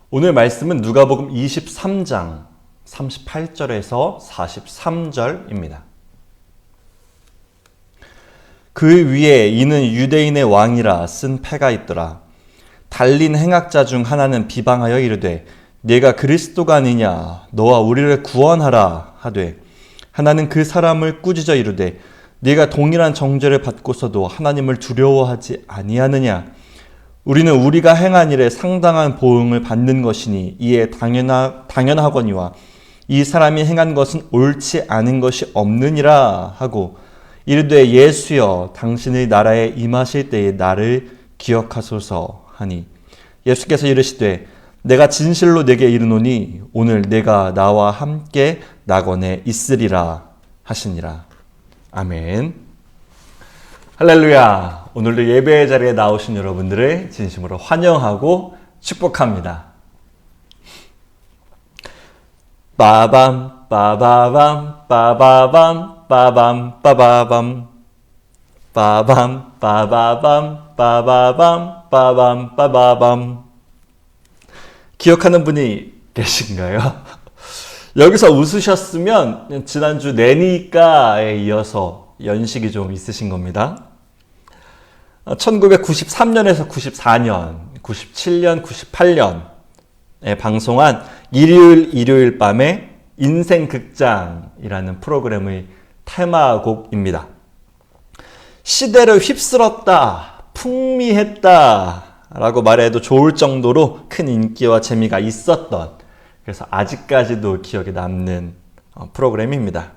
오늘 말씀은 누가복음 23장 38절에서 43절입니다. 그 위에 이는 유대인의 왕이라 쓴 패가 있더라. 달린 행악자 중 하나는 비방하여 이르되 네가 그리스도가 아니냐 너와 우리를 구원하라 하되 하나는 그 사람을 꾸짖어 이르되 네가 동일한 정죄를 받고서도 하나님을 두려워하지 아니하느냐 우리는 우리가 행한 일에 상당한 보응을 받는 것이니 이에 당연하거니와 이 사람이 행한 것은 옳지 않은 것이 없느니라 하고 이르되 예수여 당신의 나라에 임하실 때에 나를 기억하소서 하니 예수께서 이르시되 내가 진실로 내게 이르노니 오늘 내가 나와 함께 낙원에 있으리라 하시니라. 아멘. 할렐루야. 오늘도 예배의 자리에 나오신 여러분들을 진심으로 환영하고 축복합니다. 빠밤 빠바밤 빠바밤 빠밤 빠바밤 빠밤 빠바밤 빠바밤 빠밤 빠바밤. 기억하는 분이 계신가요? 여기서 웃으셨으면 지난주 내니까에 이어서 연식이 좀 있으신 겁니다. 1993년에서 94년, 97년, 98년에 방송한 일요일 밤의 인생극장이라는 프로그램의 테마곡입니다. 시대를 휩쓸었다, 풍미했다 라고 말해도 좋을 정도로 큰 인기와 재미가 있었던, 그래서 아직까지도 기억에 남는 프로그램입니다.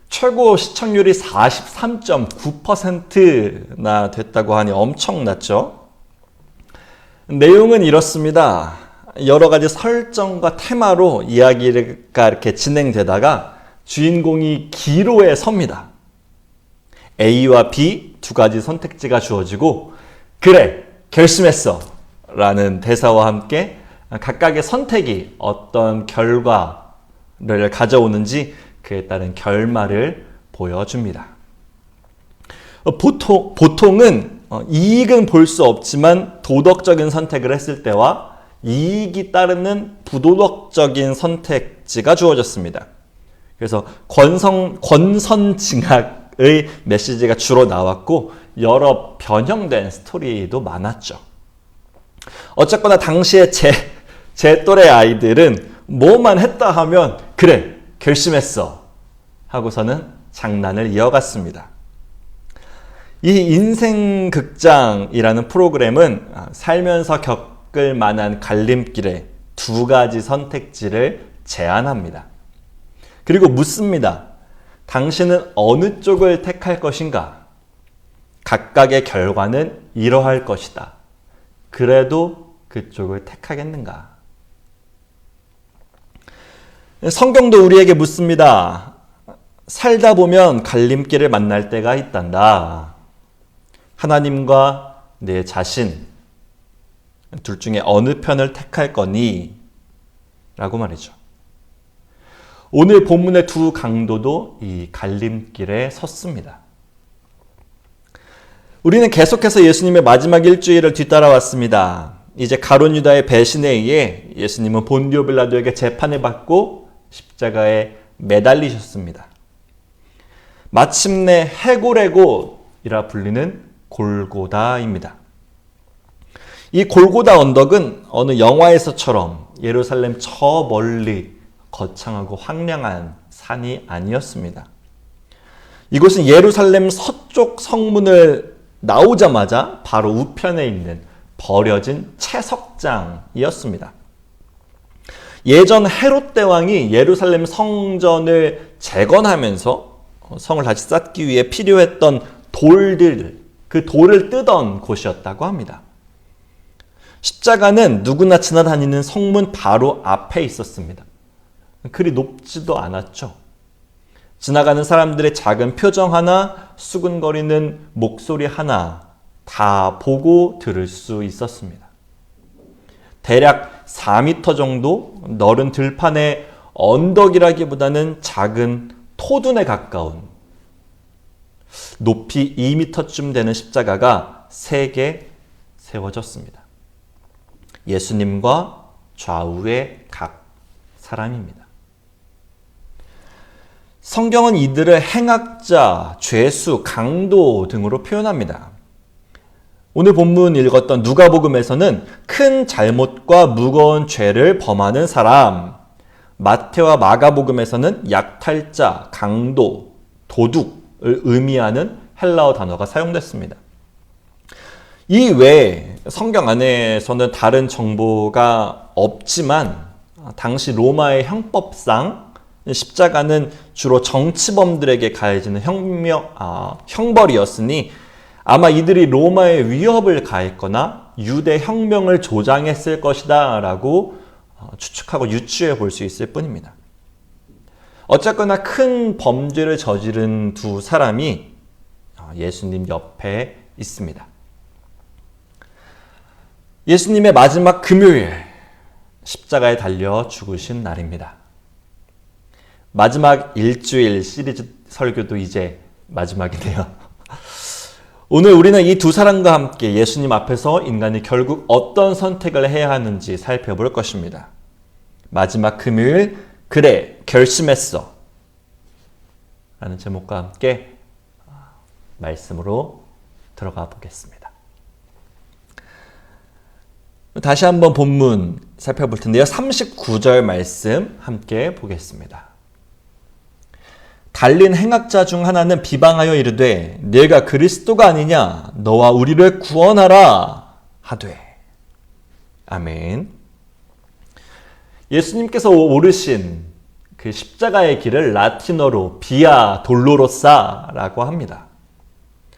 최고 시청률이 43.9%나 됐다고 하니 엄청났죠. 내용은 이렇습니다. 여러 가지 설정과 테마로 이야기가 이렇게 진행되다가 주인공이 기로에 섭니다. A와 B 두 가지 선택지가 주어지고 그래 결심했어 라는 대사와 함께 각각의 선택이 어떤 결과를 가져오는지 그에 따른 결말을 보여줍니다. 보통은 이익은 볼 수 없지만 도덕적인 선택을 했을 때와 이익이 따르는 부도덕적인 선택지가 주어졌습니다. 그래서 권선징악의 메시지가 주로 나왔고 여러 변형된 스토리도 많았죠. 어쨌거나 당시에 제 또래 아이들은 뭐만 했다 하면 그래 결심했어 하고서는 장난을 이어갔습니다. 이 인생극장이라는 프로그램은 살면서 겪을 만한 갈림길에 두 가지 선택지를 제안합니다. 그리고 묻습니다. 당신은 어느 쪽을 택할 것인가? 각각의 결과는 이러할 것이다. 그래도 그쪽을 택하겠는가? 성경도 우리에게 묻습니다. 살다 보면 갈림길을 만날 때가 있단다. 하나님과 내 자신 둘 중에 어느 편을 택할 거니? 라고 말이죠. 오늘 본문의 두 강도도 이 갈림길에 섰습니다. 우리는 계속해서 예수님의 마지막 일주일을 뒤따라왔습니다. 이제 가룟 유다의 배신에 의해 예수님은 본디오 빌라도에게 재판을 받고 십자가에 매달리셨습니다. 마침내 해골의 곳이라 불리는 골고다입니다. 이 골고다 언덕은 어느 영화에서처럼 예루살렘 저 멀리 거창하고 황량한 산이 아니었습니다. 이곳은 예루살렘 서쪽 성문을 나오자마자 바로 우편에 있는 버려진 채석장이었습니다. 예전 헤롯 대왕이 예루살렘 성전을 재건하면서 성을 다시 쌓기 위해 필요했던 돌들, 그 돌을 뜨던 곳이었다고 합니다. 십자가는 누구나 지나다니는 성문 바로 앞에 있었습니다. 그리 높지도 않았죠. 지나가는 사람들의 작은 표정 하나, 수근거리는 목소리 하나 다 보고 들을 수 있었습니다. 대략 4m 정도 넓은 들판의 언덕이라기보다는 작은 토둔에 가까운 높이 2m쯤 되는 십자가가 3개 세워졌습니다. 예수님과 좌우의 각 사람입니다. 성경은 이들을 행악자, 죄수, 강도 등으로 표현합니다. 오늘 본문 읽었던 누가복음에서는 큰 잘못과 무거운 죄를 범하는 사람, 마태와 마가복음에서는 약탈자, 강도, 도둑을 의미하는 헬라어 단어가 사용됐습니다. 이 외에 성경 안에서는 다른 정보가 없지만 당시 로마의 형법상 십자가는 주로 정치범들에게 가해지는 형벌이었으니 아마 이들이 로마에 위협을 가했거나 유대 혁명을 조장했을 것이다 라고 추측하고 유추해 볼 수 있을 뿐입니다. 어쨌거나 큰 범죄를 저지른 두 사람이 예수님 옆에 있습니다. 예수님의 마지막 금요일, 십자가에 달려 죽으신 날입니다. 마지막 일주일 시리즈 설교도 이제 마지막이네요. 오늘 우리는 이 두 사람과 함께 예수님 앞에서 인간이 결국 어떤 선택을 해야 하는지 살펴볼 것입니다. 마지막 금요일, 그래, 결심했어. 라는 제목과 함께 말씀으로 들어가 보겠습니다. 다시 한번 본문 살펴볼 텐데요. 39절 말씀 함께 보겠습니다. 달린 행악자 중 하나는 비방하여 이르되 네가 그리스도가 아니냐 너와 우리를 구원하라 하되. 아멘. 예수님께서 오르신 그 십자가의 길을 라틴어로 비아 돌로로사라고 합니다.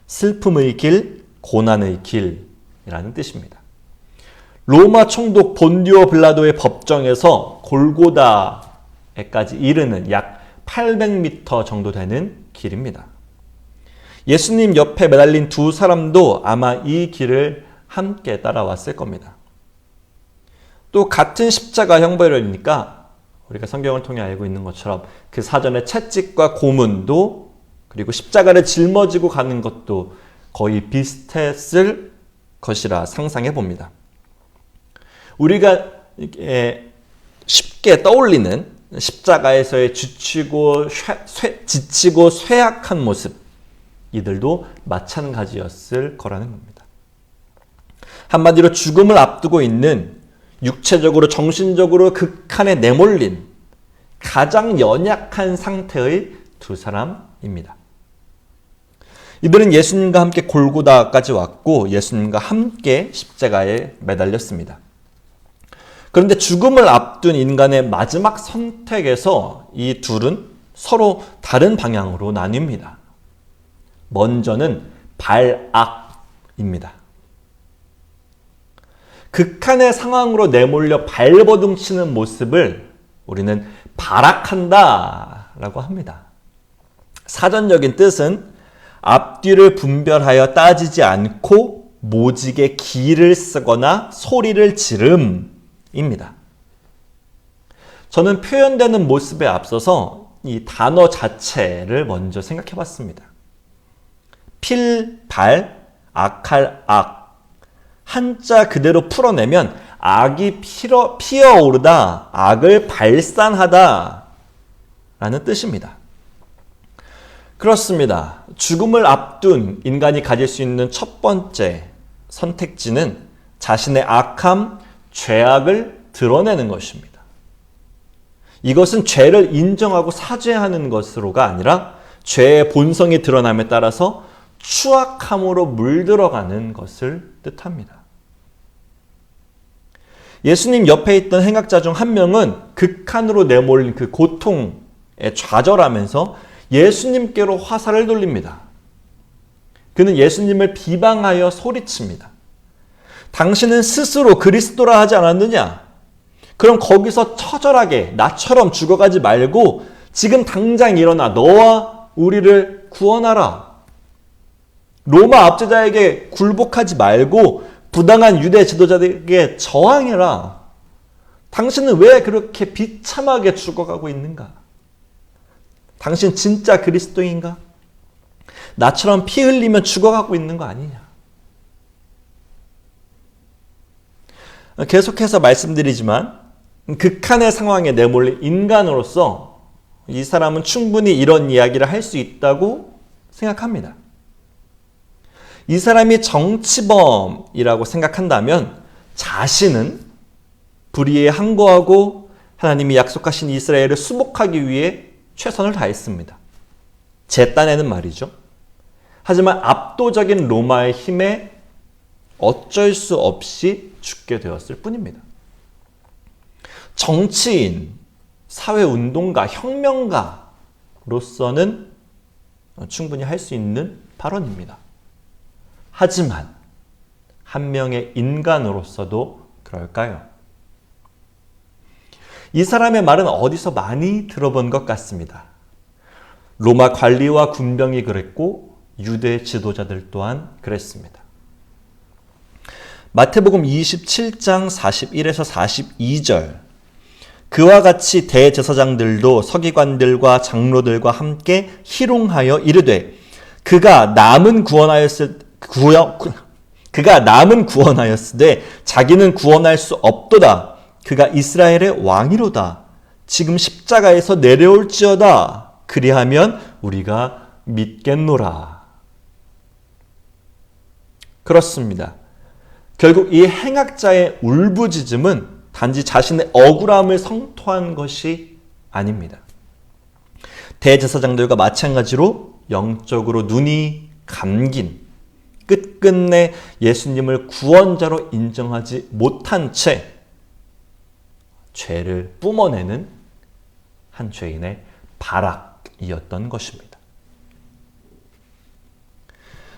슬픔의 길, 고난의 길이라는 뜻입니다. 로마 총독 본디오 빌라도의 법정에서 골고다에까지 이르는 약 800m 정도 되는 길입니다. 예수님 옆에 매달린 두 사람도 아마 이 길을 함께 따라왔을 겁니다. 또 같은 십자가 형벌이니까 우리가 성경을 통해 알고 있는 것처럼 그 사전의 채찍과 고문도 그리고 십자가를 짊어지고 가는 것도 거의 비슷했을 것이라 상상해 봅니다. 우리가 쉽게 떠올리는 십자가에서의 지치고 쇠약한 모습, 이들도 마찬가지였을 거라는 겁니다. 한마디로 죽음을 앞두고 있는 육체적으로 정신적으로 극한에 내몰린 가장 연약한 상태의 두 사람입니다. 이들은 예수님과 함께 골고다까지 왔고 예수님과 함께 십자가에 매달렸습니다. 그런데 죽음을 앞둔 인간의 마지막 선택에서 이 둘은 서로 다른 방향으로 나뉩니다. 먼저는 발악입니다. 극한의 상황으로 내몰려 발버둥치는 모습을 우리는 발악한다 라고 합니다. 사전적인 뜻은 앞뒤를 분별하여 따지지 않고 모직에 기를 쓰거나 소리를 지름입니다. 저는 표현되는 모습에 앞서서 이 단어 자체를 먼저 생각해 봤습니다. 필, 발, 악할, 악. 한자 그대로 풀어내면 악이 피어오르다, 악을 발산하다 라는 뜻입니다. 그렇습니다. 죽음을 앞둔 인간이 가질 수 있는 첫 번째 선택지는 자신의 악함, 죄악을 드러내는 것입니다. 이것은 죄를 인정하고 사죄하는 것으로가 아니라 죄의 본성이 드러남에 따라서 추악함으로 물들어가는 것을 뜻합니다. 예수님 옆에 있던 행악자 중 한 명은 극한으로 내몰린 그 고통에 좌절하면서 예수님께로 화살을 돌립니다. 그는 예수님을 비방하여 소리칩니다. 당신은 스스로 그리스도라 하지 않았느냐? 그럼 거기서 처절하게 나처럼 죽어가지 말고 지금 당장 일어나 너와 우리를 구원하라. 로마 압제자에게 굴복하지 말고 부당한 유대 지도자들에게 저항해라. 당신은 왜 그렇게 비참하게 죽어가고 있는가? 당신 진짜 그리스도인가? 나처럼 피 흘리면 죽어가고 있는 거 아니냐? 계속해서 말씀드리지만 극한의 상황에 내몰린 인간으로서 이 사람은 충분히 이런 이야기를 할 수 있다고 생각합니다. 이 사람이 정치범이라고 생각한다면 자신은 불의에 항거하고 하나님이 약속하신 이스라엘을 수복하기 위해 최선을 다했습니다. 제 딴에는 말이죠. 하지만 압도적인 로마의 힘에 어쩔 수 없이 죽게 되었을 뿐입니다. 정치인, 사회운동가, 혁명가로서는 충분히 할 수 있는 발언입니다. 하지만 한 명의 인간으로서도 그럴까요? 이 사람의 말은 어디서 많이 들어본 것 같습니다. 로마 관리와 군병이 그랬고 유대 지도자들 또한 그랬습니다. 마태복음 27장 41에서 42절 그와 같이 대제사장들도 서기관들과 장로들과 함께 희롱하여 이르되 그가 남은 구원하였으되 자기는 구원할 수 없도다. 그가 이스라엘의 왕이로다. 지금 십자가에서 내려올지어다. 그리하면 우리가 믿겠노라. 그렇습니다. 결국 이 행악자의 울부짖음은 단지 자신의 억울함을 성토한 것이 아닙니다. 대제사장들과 마찬가지로 영적으로 눈이 감긴 끝끝내 예수님을 구원자로 인정하지 못한 채 죄를 뿜어내는 한 죄인의 바락이었던 것입니다.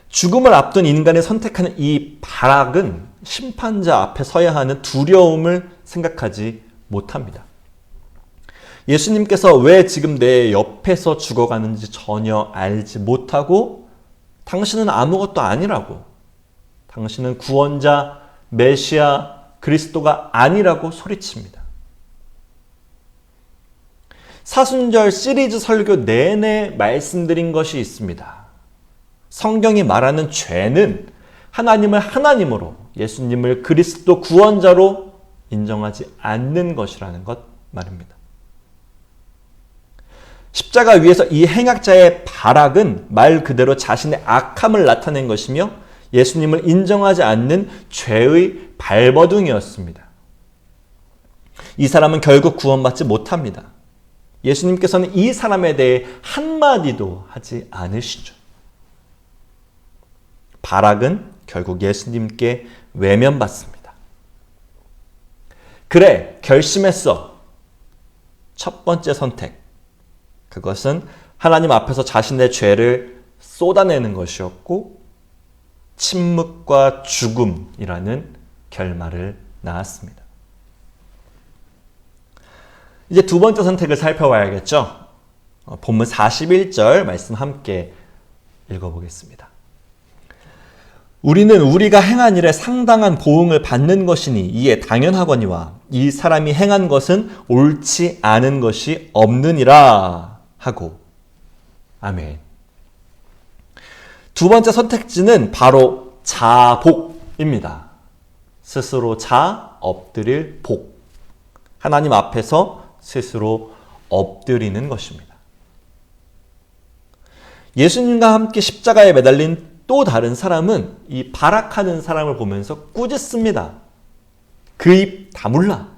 죽음을 앞둔 인간이 선택하는 이 바락은 심판자 앞에 서야 하는 두려움을 생각하지 못합니다. 예수님께서 왜 지금 내 옆에서 죽어가는지 전혀 알지 못하고 당신은 아무것도 아니라고, 당신은 구원자, 메시아, 그리스도가 아니라고 소리칩니다. 사순절 시리즈 설교 내내 말씀드린 것이 있습니다. 성경이 말하는 죄는 하나님을 하나님으로, 예수님을 그리스도 구원자로 인정하지 않는 것이라는 것 말입니다. 십자가 위에서 이 행악자의 발악은 말 그대로 자신의 악함을 나타낸 것이며 예수님을 인정하지 않는 죄의 발버둥이었습니다. 이 사람은 결국 구원받지 못합니다. 예수님께서는 이 사람에 대해 한마디도 하지 않으시죠. 발악은 결국 예수님께 외면받습니다. 그래, 결심했어. 첫 번째 선택. 그것은 하나님 앞에서 자신의 죄를 쏟아내는 것이었고 침묵과 죽음이라는 결말을 낳았습니다. 이제 두 번째 선택을 살펴봐야겠죠. 본문 41절 말씀 함께 읽어보겠습니다. 우리는 우리가 행한 일에 상당한 보응을 받는 것이니 이에 당연하거니와 이 사람이 행한 것은 옳지 않은 것이 없느니라 하고. 아멘. 두 번째 선택지는 바로 자복입니다. 스스로 엎드릴 복. 하나님 앞에서 스스로 엎드리는 것입니다. 예수님과 함께 십자가에 매달린 또 다른 사람은 이 발악하는 사람을 보면서 꾸짖습니다. 그 입 다물라.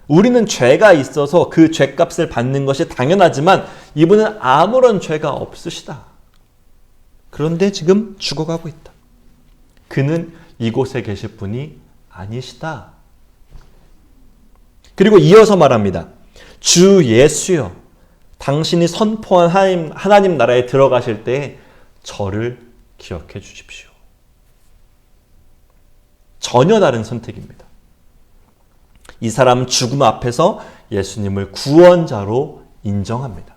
우리는 죄가 있어서 그 죄값을 받는 것이 당연하지만 이분은 아무런 죄가 없으시다. 그런데 지금 죽어가고 있다. 그는 이곳에 계실 분이 아니시다. 그리고 이어서 말합니다. 주 예수여, 당신이 선포한 하나님 나라에 들어가실 때에 저를 기억해 주십시오. 전혀 다른 선택입니다. 이 사람은 죽음 앞에서 예수님을 구원자로 인정합니다.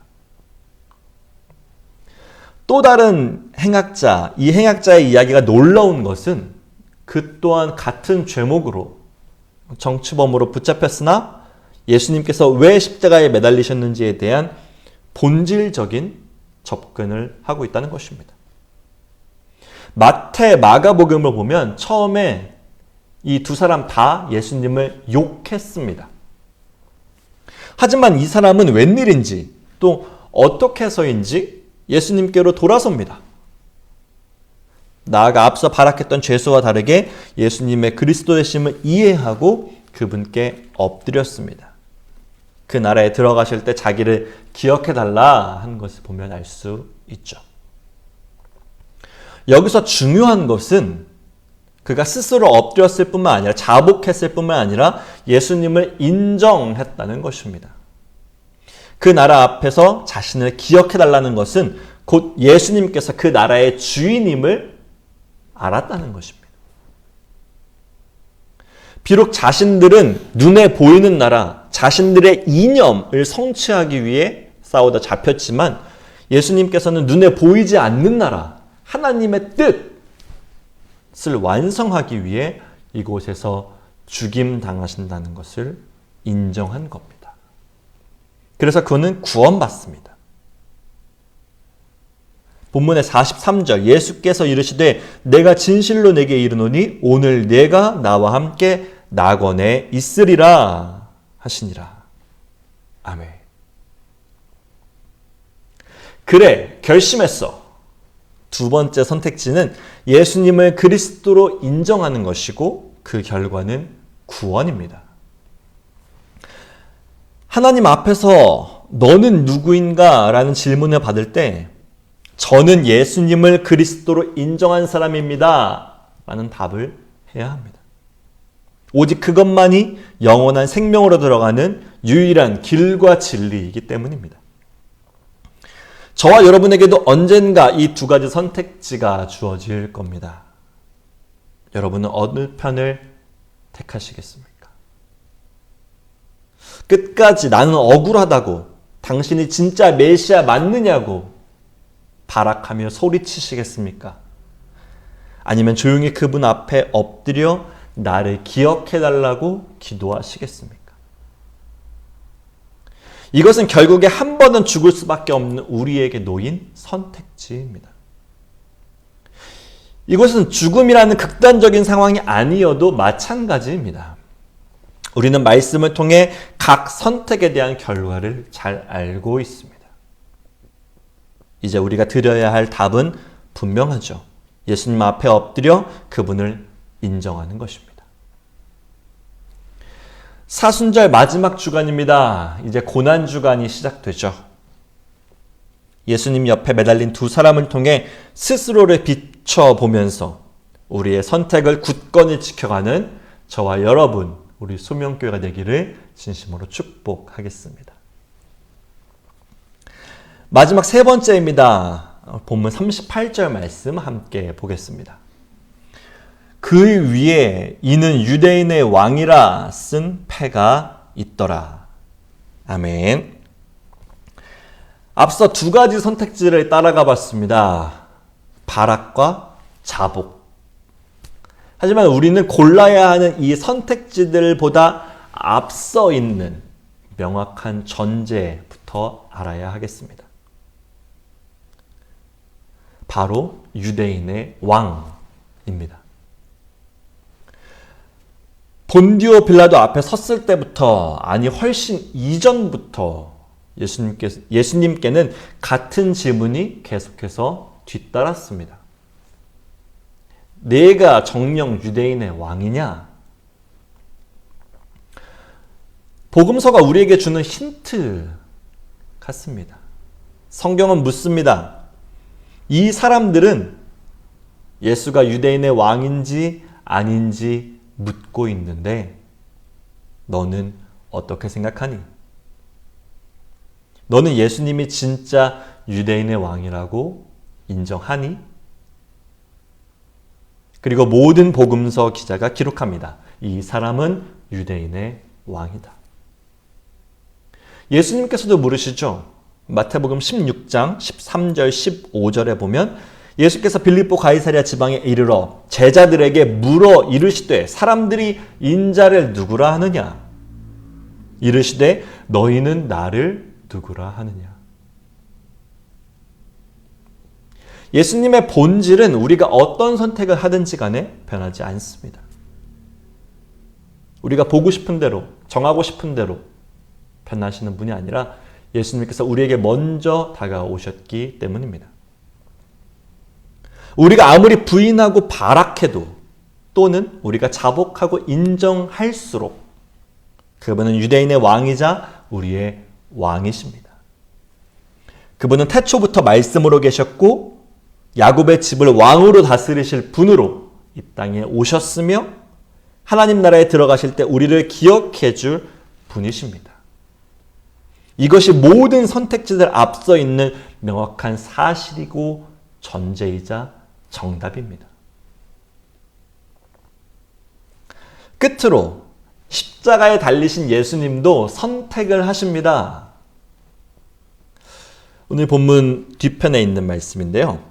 또 다른 행악자, 이 행악자의 이야기가 놀라운 것은 그 또한 같은 죄목으로 정치범으로 붙잡혔으나 예수님께서 왜 십자가에 매달리셨는지에 대한 본질적인 접근을 하고 있다는 것입니다. 마태, 마가복음을 보면 처음에 이 두 사람 다 예수님을 욕했습니다. 하지만 이 사람은 웬일인지 또 어떻게 해서인지 예수님께로 돌아섭니다. 나아가 앞서 발악했던 죄수와 다르게 예수님의 그리스도 되심을 이해하고 그분께 엎드렸습니다. 그 나라에 들어가실 때 자기를 기억해달라 하는 것을 보면 알 수 있죠. 여기서 중요한 것은 그가 스스로 엎드렸을 뿐만 아니라 자복했을 뿐만 아니라 예수님을 인정했다는 것입니다. 그 나라 앞에서 자신을 기억해달라는 것은 곧 예수님께서 그 나라의 주인임을 알았다는 것입니다. 비록 자신들은 눈에 보이는 나라, 자신들의 이념을 성취하기 위해 싸우다 잡혔지만 예수님께서는 눈에 보이지 않는 나라, 하나님의 뜻을 완성하기 위해 이곳에서 죽임당하신다는 것을 인정한 겁니다. 그래서 그는 구원받습니다. 본문의 43절 예수께서 이르시되 내가 진실로 내게 이르노니 오늘 내가 나와 함께 낙원에 있으리라 하시니라. 아멘. 그래 결심했어. 두 번째 선택지는 예수님을 그리스도로 인정하는 것이고 그 결과는 구원입니다. 하나님 앞에서 너는 누구인가? 라는 질문을 받을 때 저는 예수님을 그리스도로 인정한 사람입니다. 라는 답을 해야 합니다. 오직 그것만이 영원한 생명으로 들어가는 유일한 길과 진리이기 때문입니다. 저와 여러분에게도 언젠가 이 두 가지 선택지가 주어질 겁니다. 여러분은 어느 편을 택하시겠습니까? 끝까지 나는 억울하다고 당신이 진짜 메시아 맞느냐고 발악하며 소리치시겠습니까? 아니면 조용히 그분 앞에 엎드려 나를 기억해달라고 기도하시겠습니까? 이것은 결국에 한 번은 죽을 수밖에 없는 우리에게 놓인 선택지입니다. 이것은 죽음이라는 극단적인 상황이 아니어도 마찬가지입니다. 우리는 말씀을 통해 각 선택에 대한 결과를 잘 알고 있습니다. 이제 우리가 드려야 할 답은 분명하죠. 예수님 앞에 엎드려 그분을 인정하는 것입니다. 사순절 마지막 주간입니다. 이제 고난 주간이 시작되죠. 예수님 옆에 매달린 두 사람을 통해 스스로를 비춰보면서 우리의 선택을 굳건히 지켜가는 저와 여러분, 우리 소명교회가 되기를 진심으로 축복하겠습니다. 마지막 세 번째입니다. 본문 38절 말씀 함께 보겠습니다. 그 위에 이는 유대인의 왕이라 쓴 패가 있더라. 아멘. 앞서 두 가지 선택지를 따라가 봤습니다. 발악과 자복. 하지만 우리는 골라야 하는 이 선택지들보다 앞서 있는 명확한 전제부터 알아야 하겠습니다. 바로 유대인의 왕입니다. 본디오 빌라도 앞에 섰을 때부터, 아니 훨씬 이전부터 예수님께는 같은 질문이 계속해서 뒤따랐습니다. 내가 정녕 유대인의 왕이냐? 복음서가 우리에게 주는 힌트 같습니다. 성경은 묻습니다. 이 사람들은 예수가 유대인의 왕인지 아닌지 묻고 있는데 너는 어떻게 생각하니? 너는 예수님이 진짜 유대인의 왕이라고 인정하니? 그리고 모든 복음서 기자가 기록합니다. 이 사람은 유대인의 왕이다. 예수님께서도 물으시죠. 마태복음 16장 13절 15절에 보면 예수께서 빌립보 가이사랴 지방에 이르러 제자들에게 물어 이르시되 사람들이 인자를 누구라 하느냐? 이르시되 너희는 나를 누구라 하느냐? 예수님의 본질은 우리가 어떤 선택을 하든지 간에 변하지 않습니다. 우리가 보고 싶은 대로, 정하고 싶은 대로 변하시는 분이 아니라 예수님께서 우리에게 먼저 다가오셨기 때문입니다. 우리가 아무리 부인하고 발악해도 또는 우리가 자복하고 인정할수록 그분은 유대인의 왕이자 우리의 왕이십니다. 그분은 태초부터 말씀으로 계셨고 야곱의 집을 왕으로 다스리실 분으로 이 땅에 오셨으며 하나님 나라에 들어가실 때 우리를 기억해 줄 분이십니다. 이것이 모든 선택지들 앞서 있는 명확한 사실이고 전제이자 정답입니다. 끝으로 십자가에 달리신 예수님도 선택을 하십니다. 오늘 본문 뒤편에 있는 말씀인데요.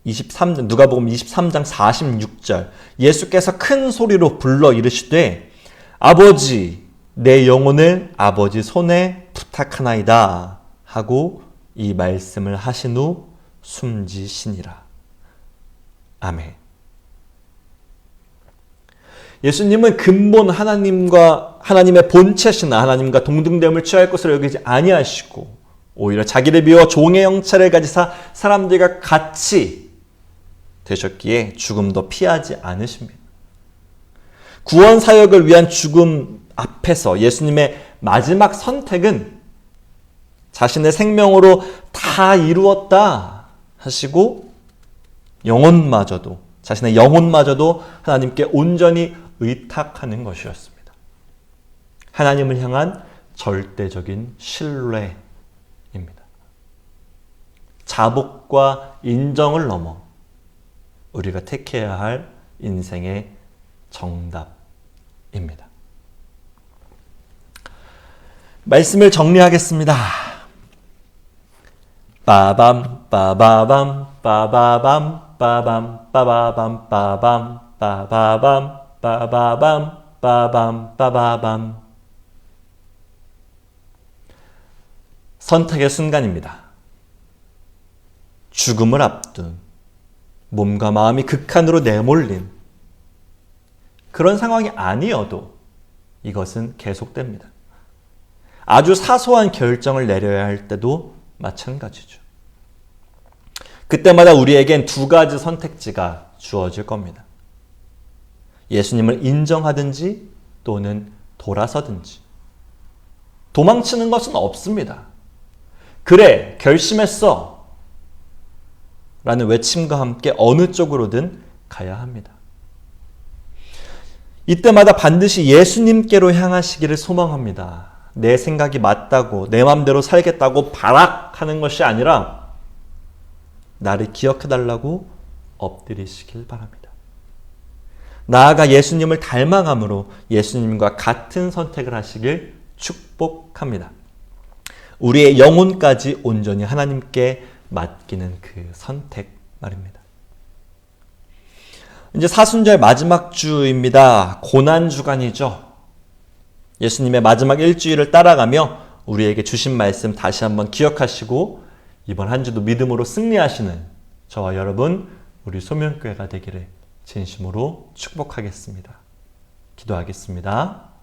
누가복음 23장 46절 예수께서 큰 소리로 불러 이르시되 아버지 내 영혼을 아버지 손에 부탁하나이다 하고 이 말씀을 하신 후 숨지시니라. 아멘. 예수님은 근본 하나님의 본체신 하나님과 동등됨을 취할 것으로 여기지 아니하시고 오히려 자기를 비워 종의 형체를 가지사 사람들과 같이 되셨기에 죽음도 피하지 않으십니다. 구원 사역을 위한 죽음 앞에서 예수님의 마지막 선택은 자신의 생명으로 다 이루었다 하시고 자신의 영혼마저도 하나님께 온전히 의탁하는 것이었습니다. 하나님을 향한 절대적인 신뢰입니다. 자복과 인정을 넘어 우리가 택해야 할 인생의 정답입니다. 말씀을 정리하겠습니다. 빠밤 빠바밤 빠바밤 빠밤 빠바밤 빠밤 빠바밤 빠바밤 빠밤 빠바밤. 선택의 순간입니다. 죽음을 앞둔 몸과 마음이 극한으로 내몰린 그런 상황이 아니어도 이것은 계속됩니다. 아주 사소한 결정을 내려야 할 때도 마찬가지죠. 그때마다 우리에겐 두 가지 선택지가 주어질 겁니다. 예수님을 인정하든지 또는 돌아서든지. 도망치는 것은 없습니다. 그래, 결심했어 라는 외침과 함께 어느 쪽으로든 가야 합니다. 이때마다 반드시 예수님께로 향하시기를 소망합니다. 내 생각이 맞다고 내 마음대로 살겠다고 발악하는 것이 아니라 나를 기억해달라고 엎드리시길 바랍니다. 나아가 예수님을 닮아감으로 예수님과 같은 선택을 하시길 축복합니다. 우리의 영혼까지 온전히 하나님께 맡기는 그 선택 말입니다. 이제 사순절 마지막 주입니다. 고난주간이죠. 예수님의 마지막 일주일을 따라가며 우리에게 주신 말씀 다시 한번 기억하시고 이번 한 주도 믿음으로 승리하시는 저와 여러분 우리 소명교회가 되기를 진심으로 축복하겠습니다. 기도하겠습니다.